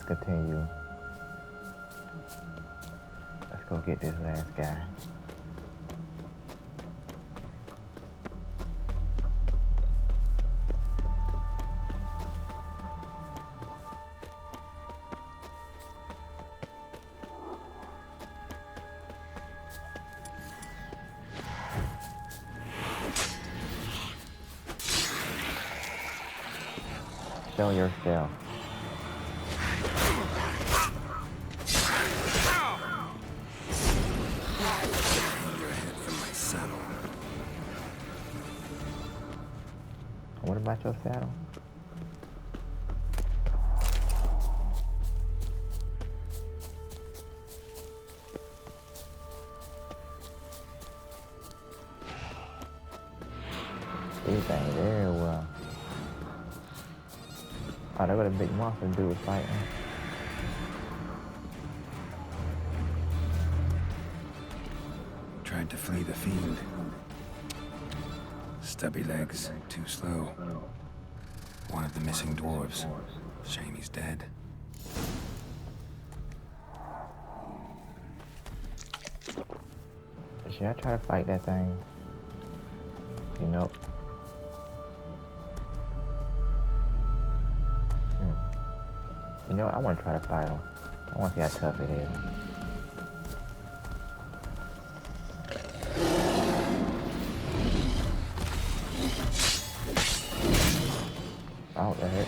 continue. Let's go get this last guy. Show yourself. What about your saddle? Everything very well. Oh, that was a big monster dude was fighting. Tried to flee the fiend. Stubby legs, too slow. One of the missing dwarves. Shame he's dead. Should I try to fight that thing? You know. You know what? I want to try to fight him. I want to see how tough it is. Oh, that hurt.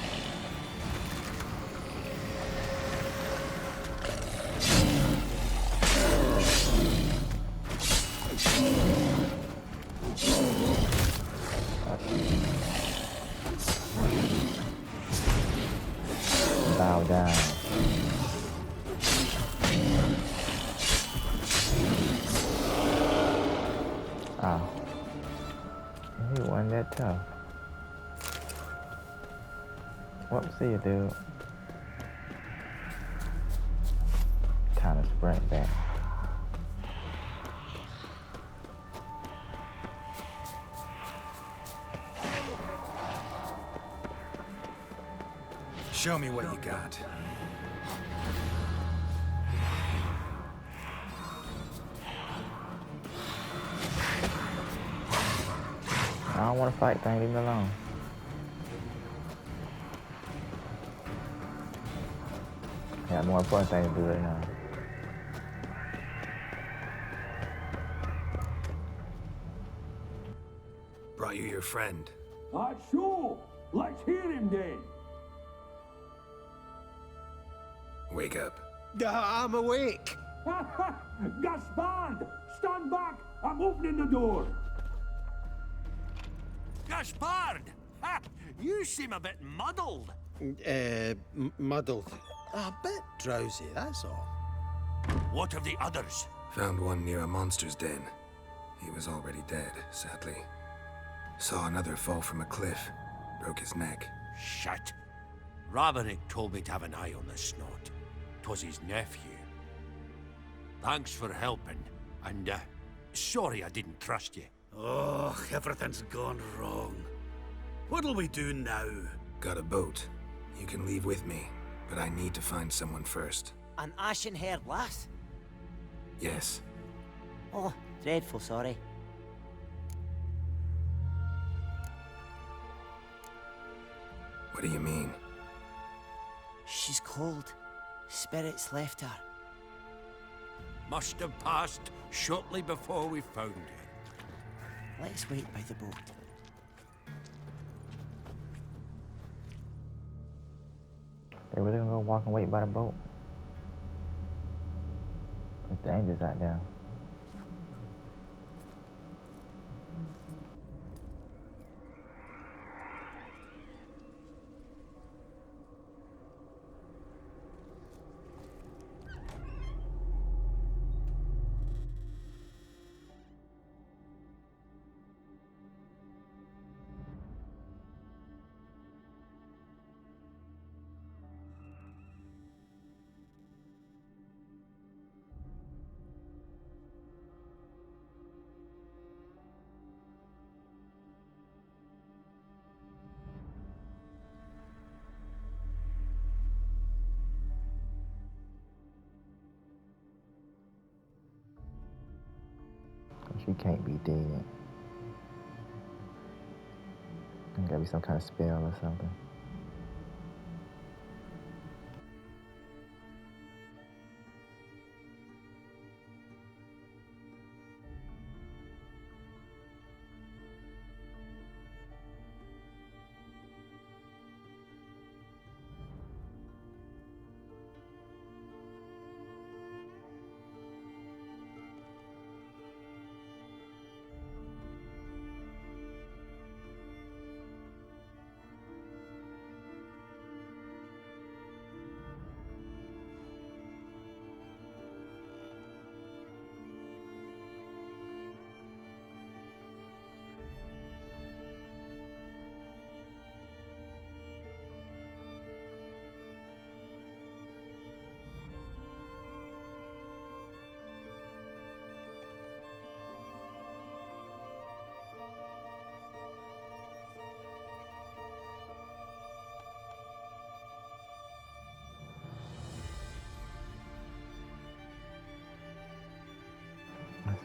Bow down. Oh. He wasn't that tough. Well, see you, dude. Time to sprint back. Show me what you got. I don't want to fight, thing. Leave me alone. I got more important things to do right now. Brought you your friend. Sure. Let's hear him then. Wake up. I'm awake. Gaspard! Stand back! I'm opening the door! Gaspard! Ha! You seem a bit muddled. Muddled. A bit drowsy, that's all. What of the others? Found one near a monster's den. He was already dead, sadly. Saw another fall from a cliff. Broke his neck. Shit. Raverick told me to have an eye on the snot. 'Twas his nephew. Thanks for helping, and sorry I didn't trust you. Oh, everything's gone wrong. What'll we do now? Got a boat. You can leave with me, but I need to find someone first. An ashen-haired lass? Yes. Oh, dreadful sorry. What do you mean? She's cold. Spirits left her. Must have passed shortly before we found her. Let's wait by the boat. They really gonna go walk and wait by the boat? It's dangerous out there. She can't be dead. There gotta be some kind of spell or something.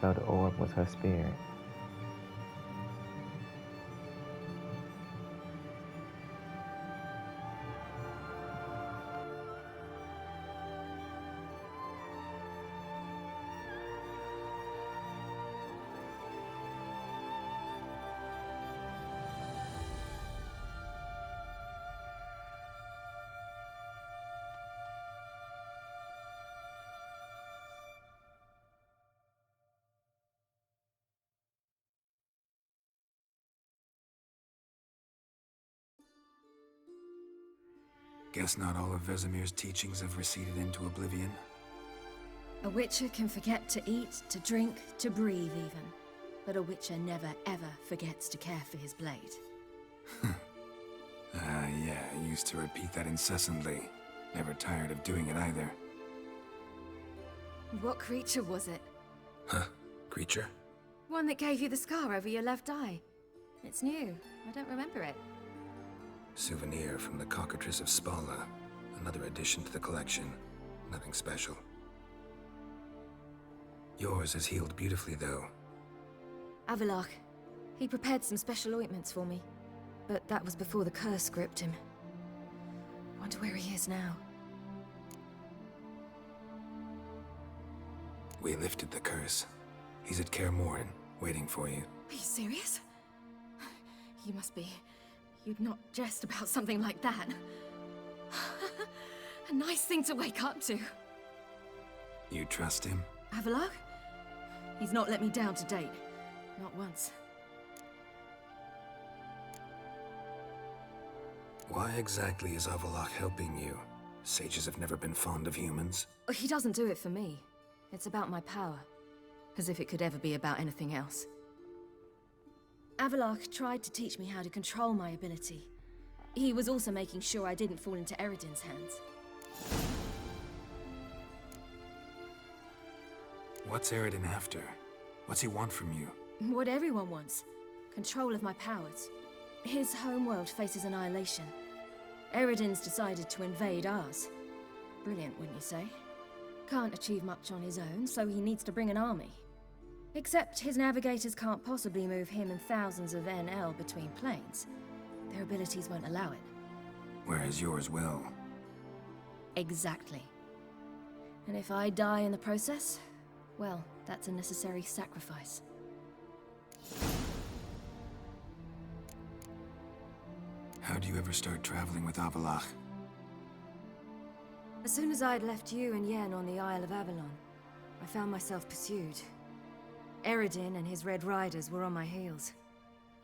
So the orb was her spirit. Guess not all of Vesemir's teachings have receded into oblivion. A Witcher can forget to eat, to drink, to breathe even. But a Witcher never ever forgets to care for his blade. Yeah, I used to repeat that incessantly. Never tired of doing it either. What creature was it? Huh? Creature? One that gave you the scar over your left eye. It's new. I don't remember it. Souvenir from the Cockatrice of Spala. Another addition to the collection. Nothing special. Yours has healed beautifully, though. Avallac'h. He prepared some special ointments for me. But that was before the curse gripped him. Wonder where he is now. We lifted the curse. He's at Kaer Morhen, waiting for you. Are you serious? You must be. You'd not jest about something like that. A nice thing to wake up to. You trust him? Avallac'h? He's not let me down to date. Not once. Why exactly is Avallac'h helping you? Sages have never been fond of humans. He doesn't do it for me. It's about my power. As if it could ever be about anything else. Avallac'h tried to teach me how to control my ability. He was also making sure I didn't fall into Eredin's hands. What's Eredin after? What's he want from you? What everyone wants. Control of my powers. His homeworld faces annihilation. Eredin's decided to invade ours. Brilliant, wouldn't you say? Can't achieve much on his own, so he needs to bring an army. Except his navigators can't possibly move him and thousands of NL between planes. Their abilities won't allow it. Whereas yours will. Exactly. And if I die in the process, well, that's a necessary sacrifice. How do you ever start traveling with Avallac'h? As soon as I'd left you and Yen on the Isle of Avalon, I found myself pursued. Eredin and his Red Riders were on my heels.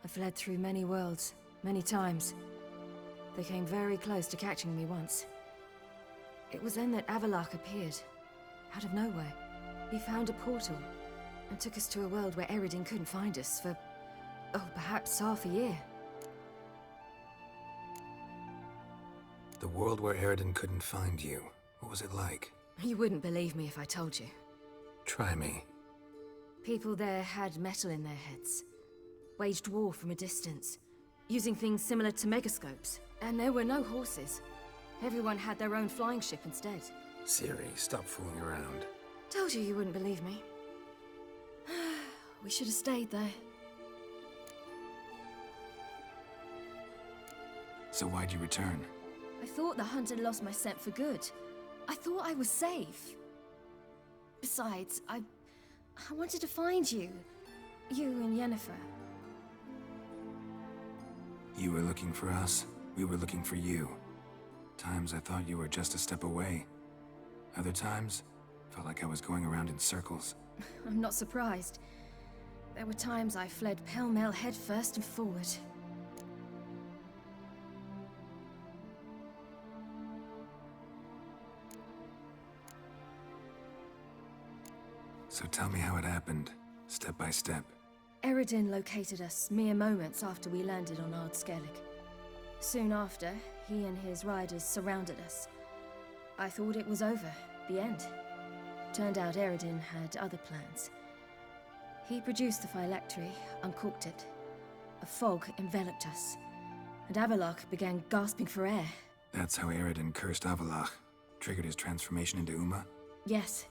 I fled through many worlds, many times. They came very close to catching me once. It was then that Avallac'h appeared, out of nowhere. He found a portal, and took us to a world where Eredin couldn't find us for, perhaps half a year. The world where Eredin couldn't find you. What was it like? You wouldn't believe me if I told you. Try me. People there had metal in their heads, waged war from a distance, using things similar to megascopes. And there were no horses. Everyone had their own flying ship instead. Ciri, stop fooling around. Told you you wouldn't believe me. We should have stayed there. So why'd you return? I thought the hunt had lost my scent for good. I thought I was safe. Besides, I wanted to find you. You and Yennefer. You were looking for us. We were looking for you. Times I thought you were just a step away. Other times, felt like I was going around in circles. I'm not surprised. There were times I fled pell-mell head first and forward. So tell me how it happened, step by step. Eredin located us mere moments after we landed on Ard Skellig. Soon after, he and his riders surrounded us. I thought it was over, the end. Turned out Eredin had other plans. He produced the phylactery, uncorked it. A fog enveloped us, and Avallac'h began gasping for air. That's how Eredin cursed Avallac'h, triggered his transformation into Uma? Yes.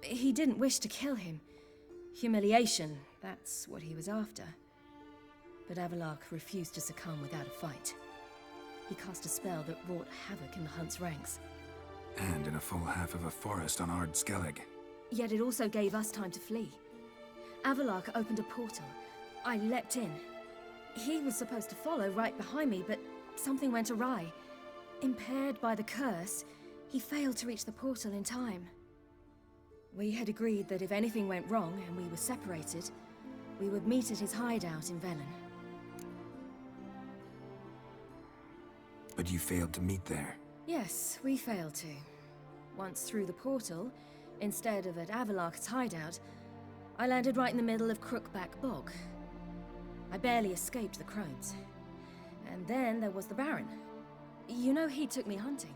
He didn't wish to kill him. Humiliation, that's what he was after. But Avallac'h refused to succumb without a fight. He cast a spell that wrought havoc in the hunt's ranks. And in a full half of a forest on Ard Skellig. Yet it also gave us time to flee. Avallac'h opened a portal. I leapt in. He was supposed to follow right behind me, but something went awry. Impaired by the curse, he failed to reach the portal in time. We had agreed that if anything went wrong and we were separated, we would meet at his hideout in Velen. But you failed to meet there. Yes, we failed to. Once through the portal, instead of at Avallac'h's hideout, I landed right in the middle of Crookback Bog. I barely escaped the crones. And then there was the Baron. You know he took me hunting.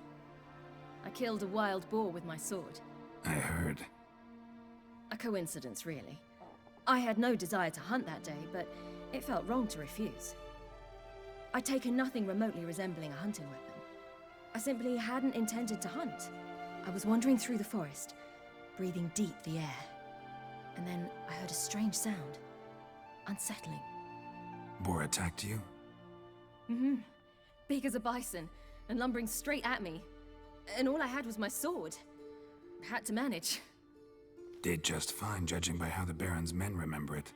I killed a wild boar with my sword. I heard. A coincidence, really. I had no desire to hunt that day, but it felt wrong to refuse. I'd taken nothing remotely resembling a hunting weapon. I simply hadn't intended to hunt. I was wandering through the forest, breathing deep the air. And then I heard a strange sound. Unsettling. Boar attacked you? Mm-hmm. Big as a bison, and lumbering straight at me. And all I had was my sword. Had to manage. Did just fine, judging by how the Baron's men remember it.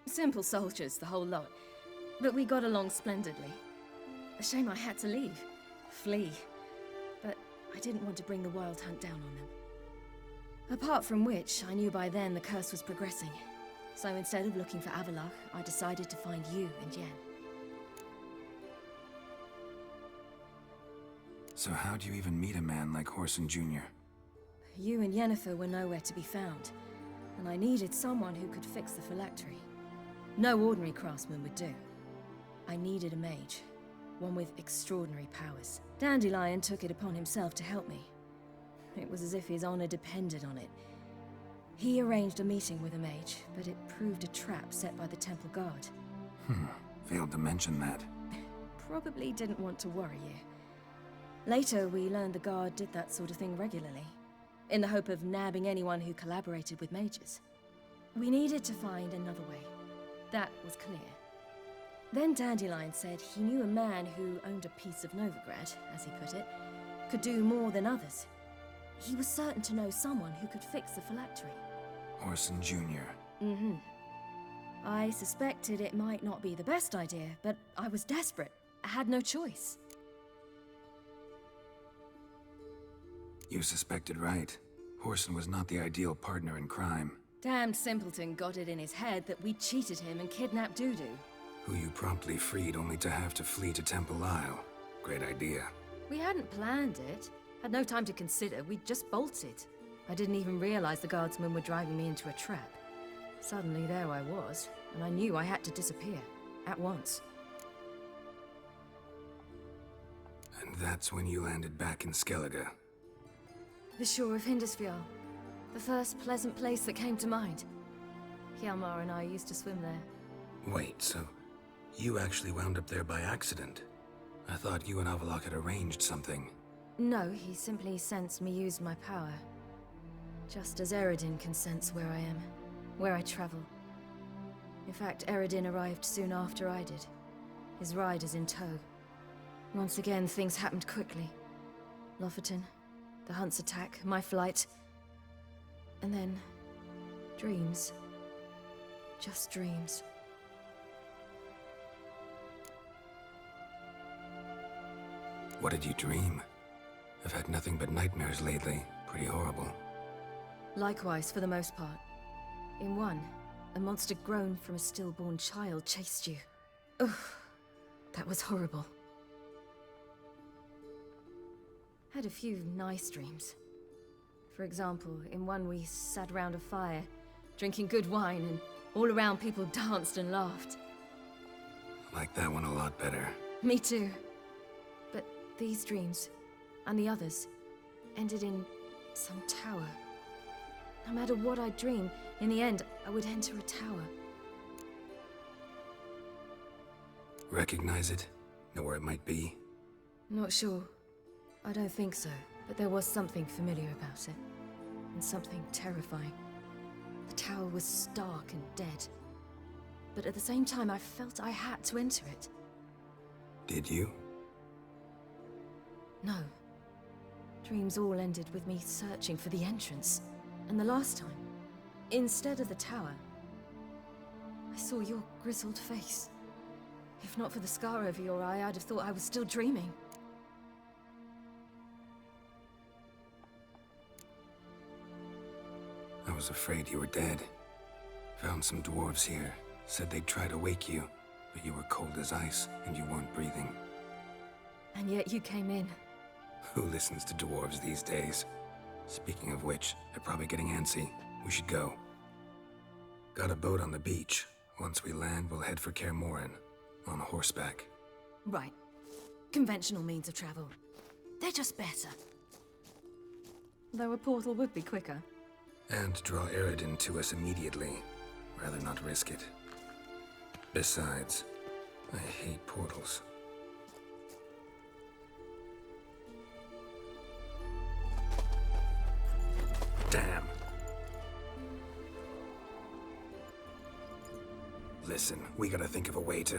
Simple soldiers, the whole lot. But we got along splendidly. A shame I had to leave. Flee. But I didn't want to bring the wild hunt down on them. Apart from which, I knew by then the curse was progressing. So instead of looking for Avallac'h, I decided to find you and Yen. So how'd you even meet a man like Whoreson Jr.? You and Yennefer were nowhere to be found, and I needed someone who could fix the phylactery. No ordinary craftsman would do. I needed a mage, one with extraordinary powers. Dandelion took it upon himself to help me. It was as if his honor depended on it. He arranged a meeting with a mage, but it proved a trap set by the Temple Guard. Failed to mention that. Probably didn't want to worry you. Later, we learned the Guard did that sort of thing regularly, in the hope of nabbing anyone who collaborated with mages. We needed to find another way. That was clear. Then Dandelion said he knew a man who owned a piece of Novigrad, as he put it, could do more than others. He was certain to know someone who could fix the phylactery. Whoreson Jr. Mm-hmm. I suspected it might not be the best idea, but I was desperate. I had no choice. You suspected right. Whoreson was not the ideal partner in crime. Damned simpleton got it in his head that we cheated him and kidnapped Dudu. Who you promptly freed only to have to flee to Temple Isle. Great idea. We hadn't planned it. Had no time to consider. We just bolted. I didn't even realize the guardsmen were driving me into a trap. Suddenly there I was, and I knew I had to disappear. At once. And that's when you landed back in Skellige. The shore of Hindisfjall. The first pleasant place that came to mind. Hjalmar and I used to swim there. Wait, so you actually wound up there by accident? I thought you and Avallac'h had arranged something. No, he simply sensed me use my power. Just as Eredin can sense where I am, where I travel. In fact, Eredin arrived soon after I did. His riders in tow. Once again, things happened quickly. Lofoten, the Hunt's attack, my flight. And then... dreams. Just dreams. What did you dream? I've had nothing but nightmares lately. Pretty horrible. Likewise, for the most part. In one, a monster grown from a stillborn child chased you. Ugh, that was horrible. Had a few nice dreams. For example, in one we sat round a fire, drinking good wine, and all around people danced and laughed. Like that one a lot better. Me too. But these dreams, and the others, ended in some tower. No matter what I dream, in the end, I would enter a tower. Recognize it? Know where it might be? Not sure. I don't think so, but there was something familiar about it. And something terrifying. The tower was stark and dead. But at the same time, I felt I had to enter it. Did you? No. Dreams all ended with me searching for the entrance. And the last time, instead of the tower, I saw your grizzled face. If not for the scar over your eye, I'd have thought I was still dreaming. I was afraid you were dead. Found some dwarves here. Said they'd try to wake you, but you were cold as ice and you weren't breathing. And yet you came in. Who listens to dwarves these days? Speaking of which, they're probably getting antsy. We should go. Got a boat on the beach. Once we land, we'll head for Kaer Morhen. On horseback. Right. Conventional means of travel. They're just better. Though a portal would be quicker. And draw Eredin to us immediately. Rather not risk it. Besides, I hate portals. Damn. Listen, we gotta think of a way to...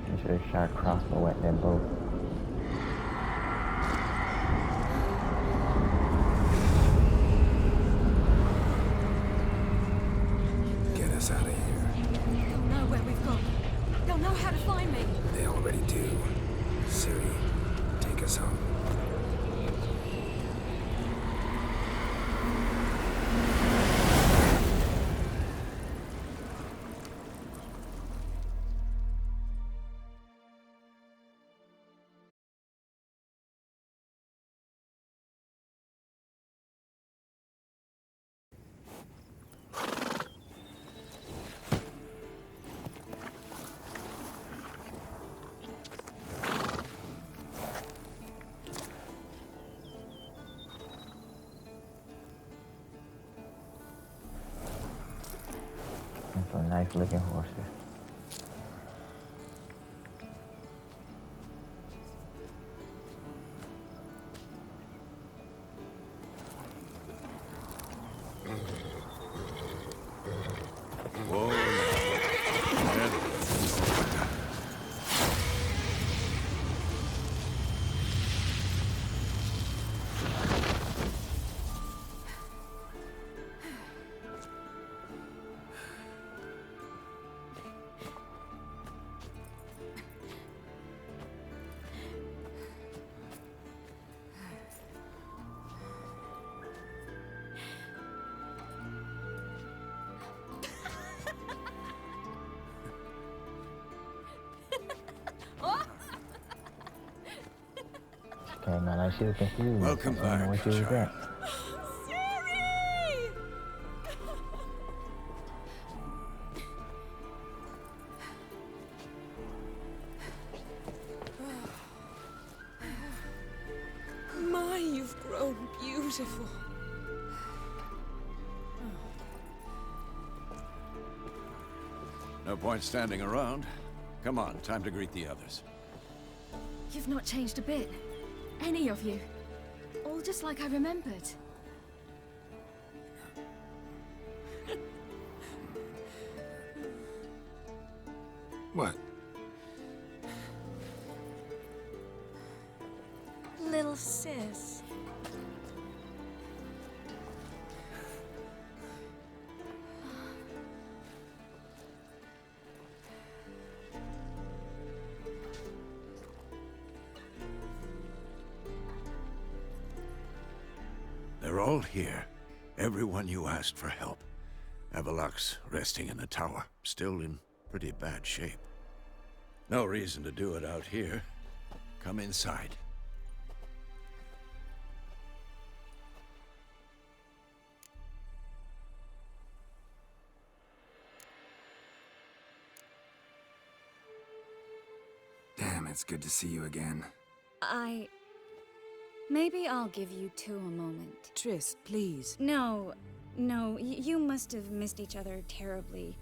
I should have shot a crossbow at that boat. Get us out of here. They'll know where we've gone. They'll know how to find me. They already do. Ciri, take us home. That's some nice looking horses. Came out like she was confused. Welcome I don't know back, where she was child. at. My, you've grown beautiful. No point standing around. Come on, time to greet the others. You've not changed a bit. Any of you. All just like I remembered. What? Little sis. They're all here. Everyone you asked for help. Avalok's resting in the tower, still in pretty bad shape. No reason to do it out here. Come inside. Damn, it's good to see you again. Maybe I'll give you two a moment. Triss, please. No, you must have missed each other terribly.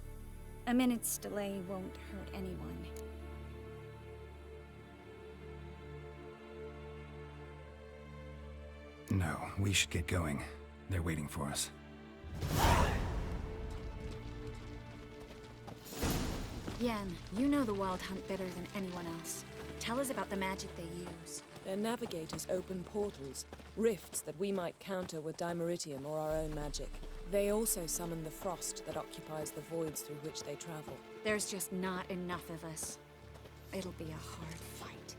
A minute's delay won't hurt anyone. No, we should get going. They're waiting for us. Yen, you know the Wild Hunt better than anyone else. Tell us about the magic they use. Their navigators open portals, rifts that we might counter with Dimeritium or our own magic. They also summon the frost that occupies the voids through which they travel. There's just not enough of us. It'll be a hard fight.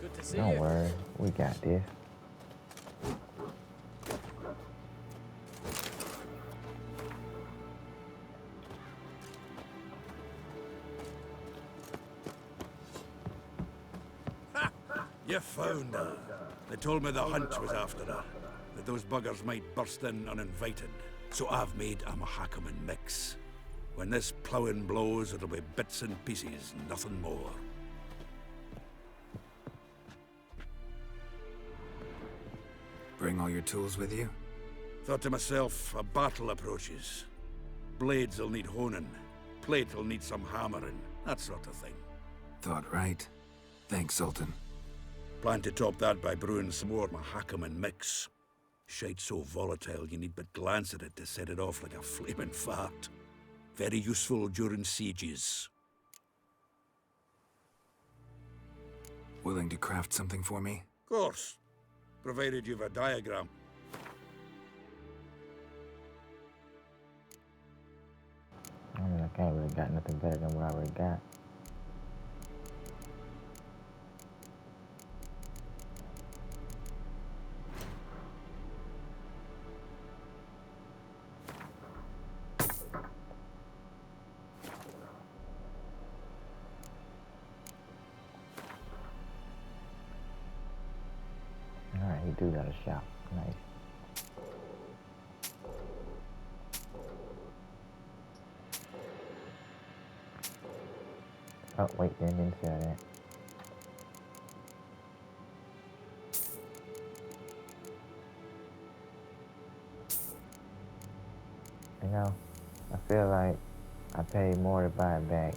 Good to see Don't worry, we got this. You found her. They told me the hunt was after her, that those buggers might burst in uninvited. So I've made a Mahakaman mix. When this ploughing blows, it'll be bits and pieces, nothing more. Bring all your tools with you? Thought to myself, a battle approaches. Blades will need honing, plate will need some hammering, that sort of thing. Thought right. Thanks, Sultan. Plan to top that by brewing some more Mahakaman mix. Shite so volatile you need but glance at it to set it off like a flaming fart. Very useful during sieges. Willing to craft something for me? Course. Provided you've a diagram. I mean, I can't really got nothing better than what I already got. Alright, he do got a shop. Nice. Oh, wait, didn't say that. You know, I feel like I paid more to buy it back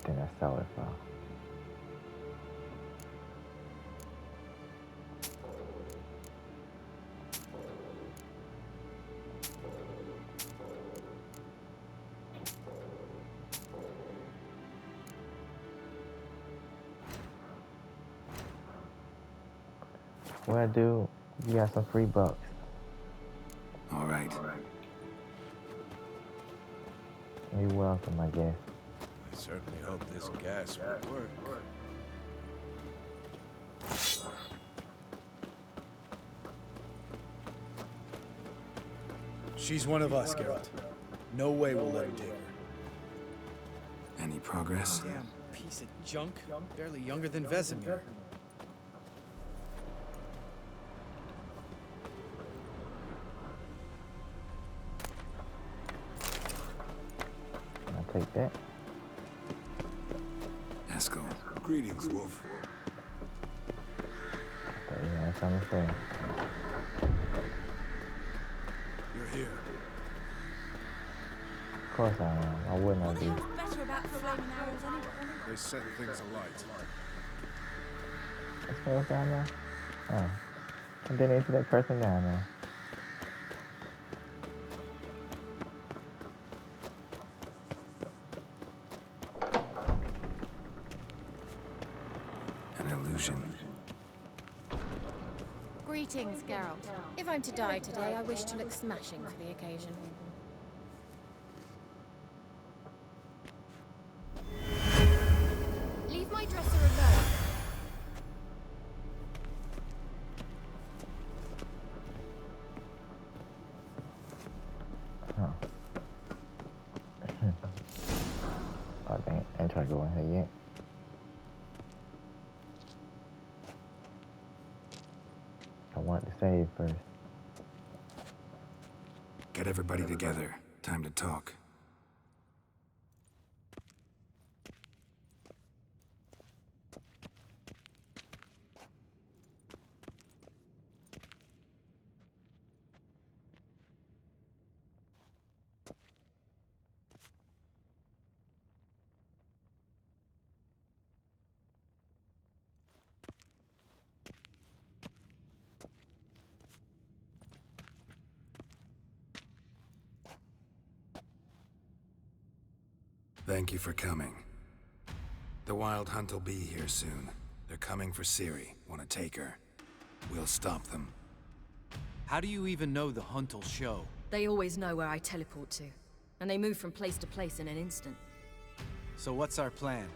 than I sold it for. Well, dude, you got some free bucks. All right. You're welcome, I guess. I certainly hope this gas will work. She's one of us, Geralt. No way we'll let him take her. Any progress? Damn piece of junk. Barely younger than Vesemir. I'll take that. Eskel. Greetings, Wolf. But, you know, that's what I'm saying. You're here. Of course I am. Why wouldn't I be? Better about flaming arrows anyway. They set things alight. That's what's down there? Oh. I didn't see that person down there. Greetings, Geralt. If I'm to die today, I wish to look smashing for the occasion. Leave my dresser alone. Huh. Oh, dang it. I ain't trying to go in here yet. I want to save first. Get everybody together. Time to talk. Thank you for coming. The Wild Hunt will be here soon. They're coming for Ciri. Want to take her? We'll stop them. How do you even know the Hunt will show? They always know where I teleport to. And they move from place to place in an instant. So what's our plan?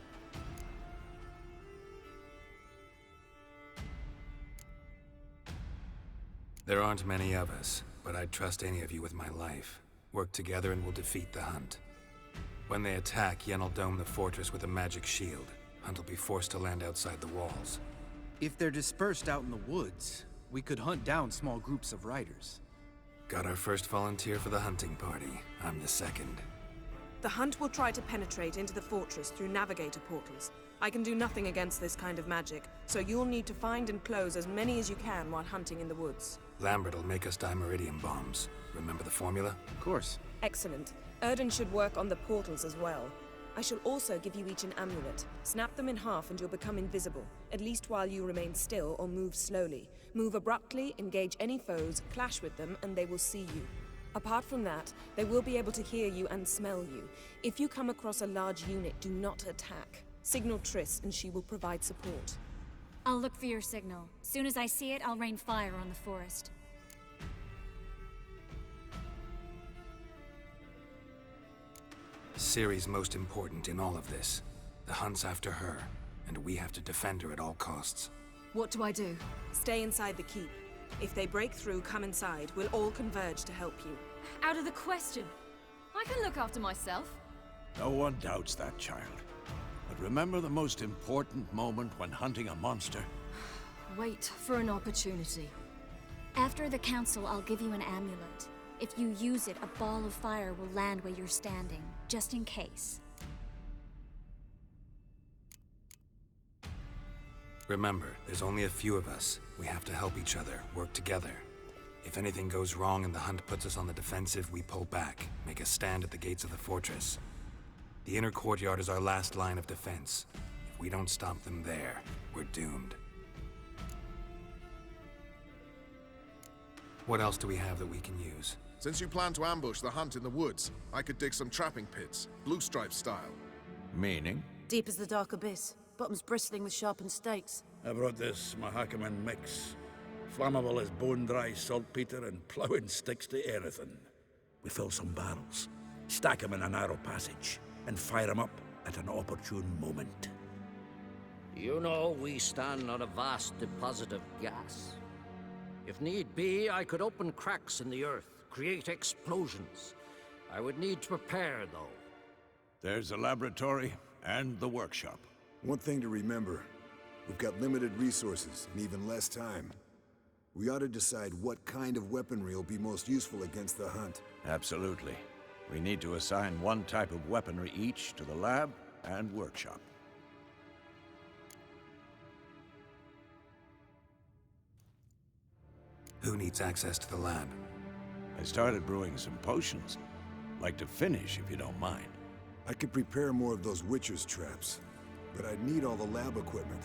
There aren't many of us, but I'd trust any of you with my life. Work together and we'll defeat the Hunt. When they attack, Yen will dome the fortress with a magic shield. Hunt will be forced to land outside the walls. If they're dispersed out in the woods, we could hunt down small groups of riders. Got our first volunteer for the hunting party. I'm the second. The Hunt will try to penetrate into the fortress through navigator portals. I can do nothing against this kind of magic, so you'll need to find and close as many as you can while hunting in the woods. Lambert will make us dimeridium bombs. Remember the formula? Of course. Excellent. Erden should work on the portals as well. I shall also give you each an amulet. Snap them in half and you'll become invisible, at least while you remain still or move slowly. Move abruptly, engage any foes, clash with them, and they will see you. Apart from that, they will be able to hear you and smell you. If you come across a large unit, do not attack. Signal Triss and she will provide support. I'll look for your signal. Soon as I see it, I'll rain fire on the forest. Ciri's most important in all of this. The Hunt's after her, and we have to defend her at all costs. What do I do? Stay inside the keep. If they break through, come inside. We'll all converge to help you. Out of the question. I can look after myself. No one doubts that, child. But remember the most important moment when hunting a monster? Wait for an opportunity. After the council, I'll give you an amulet. If you use it, a ball of fire will land where you're standing, just in case. Remember, there's only a few of us. We have to help each other, work together. If anything goes wrong and the Hunt puts us on the defensive, we pull back, make a stand at the gates of the fortress. The inner courtyard is our last line of defense. If we don't stop them there, we're doomed. What else do we have that we can use? Since you plan to ambush the Hunt in the woods, I could dig some trapping pits, Blue Stripe style. Meaning? Deep as the dark abyss, bottoms bristling with sharpened stakes. I brought this Mahakaman mix. Flammable as bone-dry saltpeter and plowing sticks to anything. We fill some barrels, stack them in a narrow passage, and fire them up at an opportune moment. You know, we stand on a vast deposit of gas. If need be, I could open cracks in the earth, create explosions. I would need to prepare, though. There's a laboratory and the workshop. One thing to remember, we've got limited resources and even less time. We ought to decide what kind of weaponry will be most useful against the Hunt. Absolutely. We need to assign one type of weaponry each to the lab and workshop. Who needs access to the lab? I started brewing some potions. Like to finish, if you don't mind. I could prepare more of those Witcher's traps, but I'd need all the lab equipment.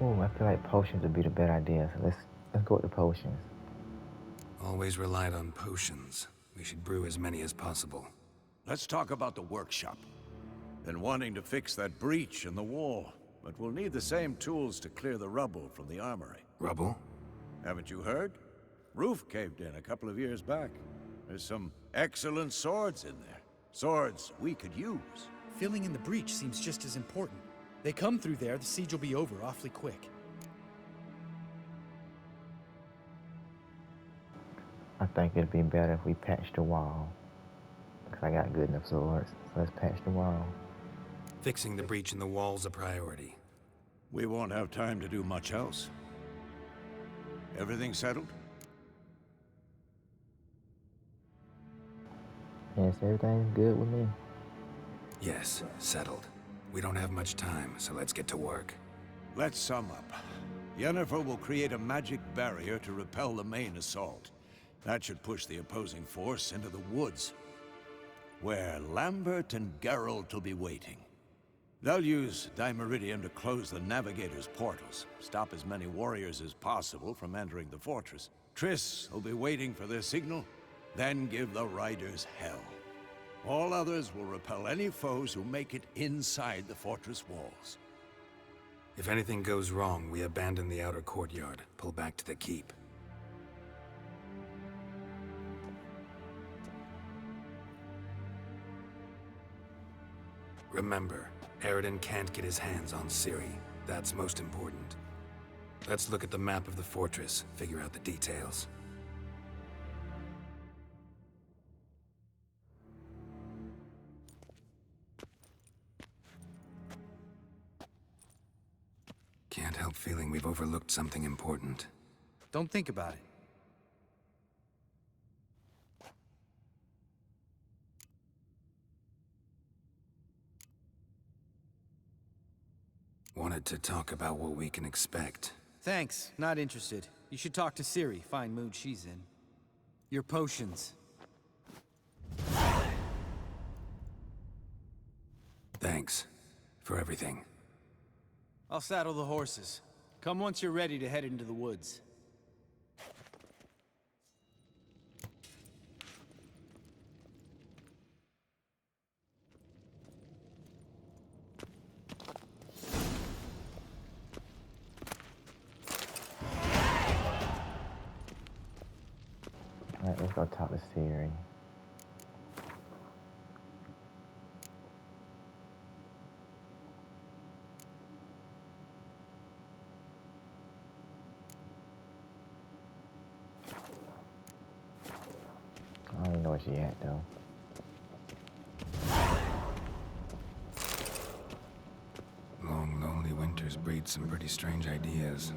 Ooh, I feel like potions would be the better idea, so let's go with the potions. Always relied on potions. We should brew as many as possible. Let's talk about the workshop. Been wanting to fix that breach in the wall, but we'll need the same tools to clear the rubble from the armory. Rubble? Haven't you heard? Roof caved in a couple of years back. There's some excellent swords in there. Swords we could use. Filling in the breach seems just as important. They come through there, the siege will be over awfully quick. I think it'd be better if we patched the wall. Because I got good enough swords. So let's patch the wall. Fixing the breach in the wall's a priority. We won't have time to do much else. Everything settled? Yes, everything's good with me. Yes, settled. We don't have much time, so let's get to work. Let's sum up. Yennefer will create a magic barrier to repel the main assault. That should push the opposing force into the woods, where Lambert and Geralt will be waiting. They'll use Dimeridium to close the Navigator's portals, stop as many warriors as possible from entering the fortress. Triss will be waiting for their signal, then give the riders hell. All others will repel any foes who make it inside the fortress walls. If anything goes wrong, we abandon the outer courtyard, pull back to the keep. Remember, Eredin can't get his hands on Ciri. That's most important. Let's look at the map of the fortress, figure out the details. Can't help feeling we've overlooked something important. Don't think about it. Wanted to talk about what we can expect. Thanks, not interested. You should talk to Ciri, fine mood she's in. Your potions. Thanks for everything. I'll saddle the horses. Come once you're ready to head into the woods. Alright, let's go talk to Ciri. I don't even know where she at though. Long, lonely winters breed some pretty strange ideas.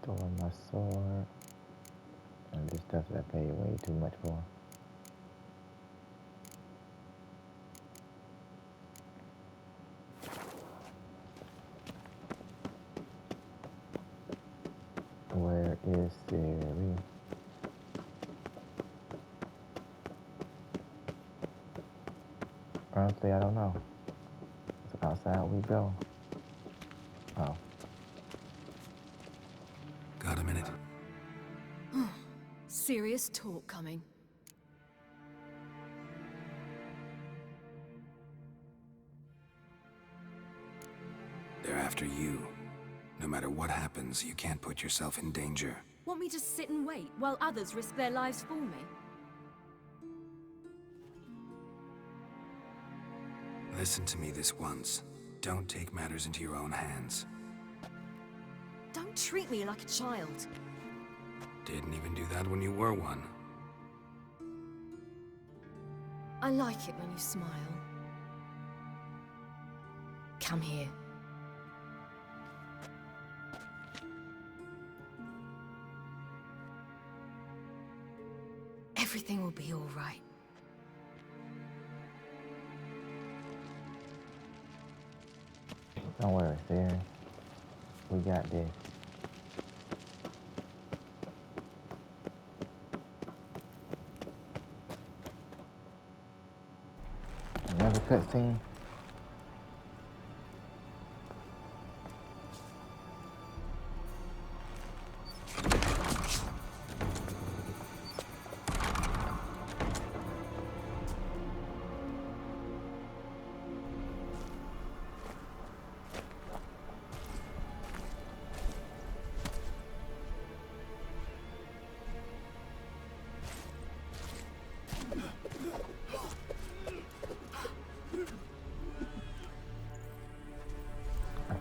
Store my sword. And this stuff that I paid way too much for. Where is Ciri? Honestly, I don't know. So outside we go. Oh. Got a minute? Serious talk coming. They're after you. No matter what happens, you can't put yourself in danger. Want me to sit and wait while others risk their lives for me? Listen to me this once. Don't take matters into your own hands. Don't treat me like a child. Didn't even do that when you were one. I like it when you smile. Come here. Everything will be all right. Don't worry, Ciri. We got this. Another cutscene.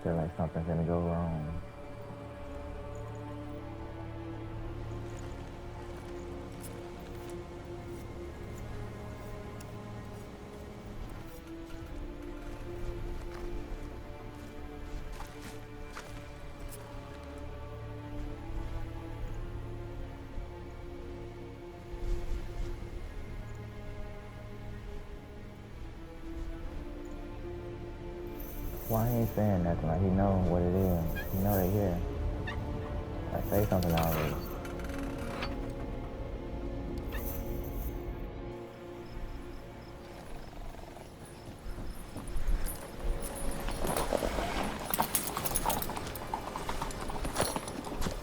feel like something's gonna go wrong. Why he ain't saying nothing? Like he know what it is. He know they here. Like say something already.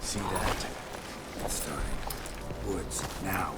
See that? It's starting. Woods, now.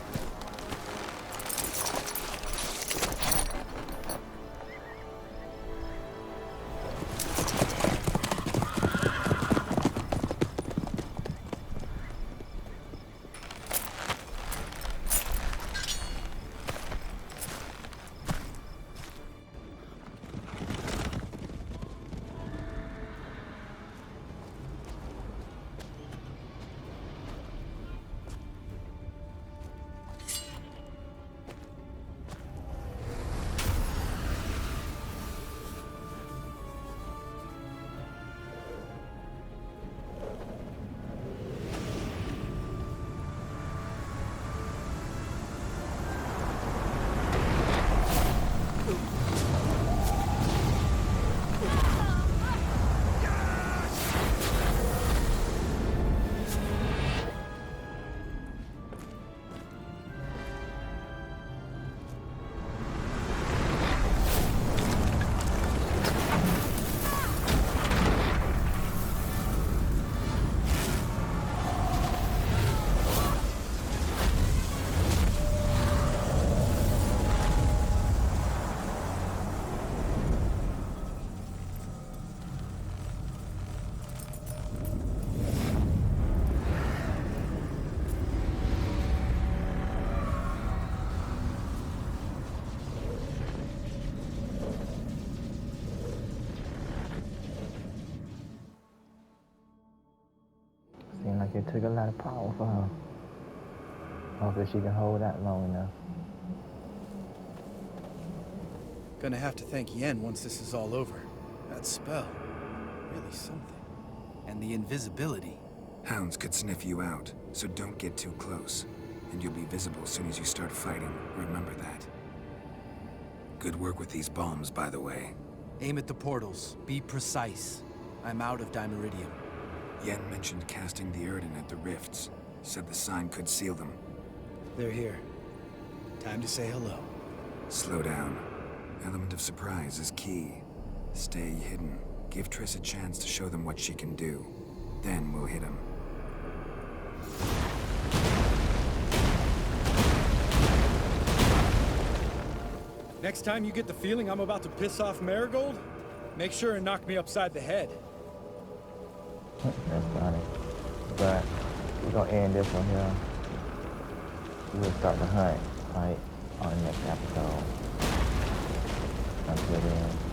Seemed like it took a lot of power for her. Hopefully she can hold that long enough. Gonna have to thank Yen once this is all over. That spell, really something. And the invisibility. Hounds could sniff you out, so don't get too close. And you'll be visible as soon as you start fighting. Remember that. Good work with these bombs, by the way. Aim at the portals. Be precise. I'm out of Dimeridium. Yen mentioned casting the Erden at the rifts. Said the sign could seal them. They're here. Time to say hello. Slow down. Element of surprise is key. Stay hidden. Give Triss a chance to show them what she can do. Then we'll hit them. Next time you get the feeling I'm about to piss off Marigold, make sure and knock me upside the head. That's funny. But we're gonna end this one here. We'll start the hunt, right, on the next episode. Until then.